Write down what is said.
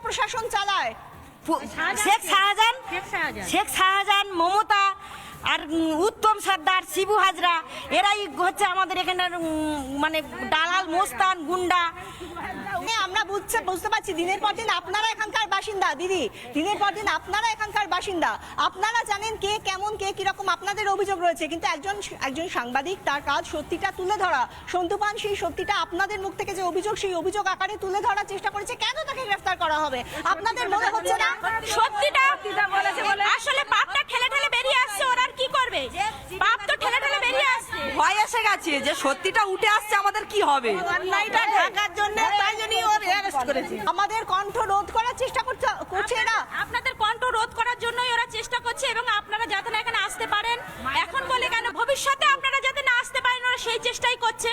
প্রশাসন চালায়? শেখ শাহজাহান, মমতা আর উত্তম সর্দার, শিবু হাজরা, এরাই হচ্ছে আমাদের এখানকার মানে দালাল, মোস্তান, গুন্ডা। আমরা বুঝতে পারছি দিনের পর দিন আপনারা এখানকার বাসিন্দা দিদি, দিনের পর দিন আপনারা এখানকার বাসিন্দা, আপনারা জানেন কে কেমন, কে কিরকম, আপনাদের অভিযোগ রয়েছে। কিন্তু একজন সাংবাদিক, তার কাজ সত্যিটা তুলে ধরা। সন্তু পান সেই সত্যিটা আপনাদের মুখ থেকে যে অভিযোগ, সেই অভিযোগ আকারে তুলে ধরার চেষ্টা করেছে। কেন তাকে গ্রেফতার করা হবে? আপনাদের মনে হচ্ছে না সত্যিটা আসলে পাপটা ঠেলে ঠেলে বেরিয়ে আসছে? ওরা আর কি করবে? পাপ তো ঠেলে ঠেলে বেরিয়ে আসছে। ভয় এসে গেছে যে সত্যিটা উঠে আসছে, আমাদের কি হবে? অন্যায়টা ঢাকার জন্য তাই জন্যই ওর অ্যারেস্ট করেছে। আমাদের কণ্ঠ রোধ করার চেষ্টা করছে এরা। আপনাদের কণ্ঠ রোধ করার জন্যই ওরা চেষ্টা করছে, এবং আপনারা যাতে না এখানে আসতে পারেন, এখন বলে কেন, ভবিষ্যতে আপনারা যাতে না আসতে পারেন, ওরা সেই চেষ্টাই করছে।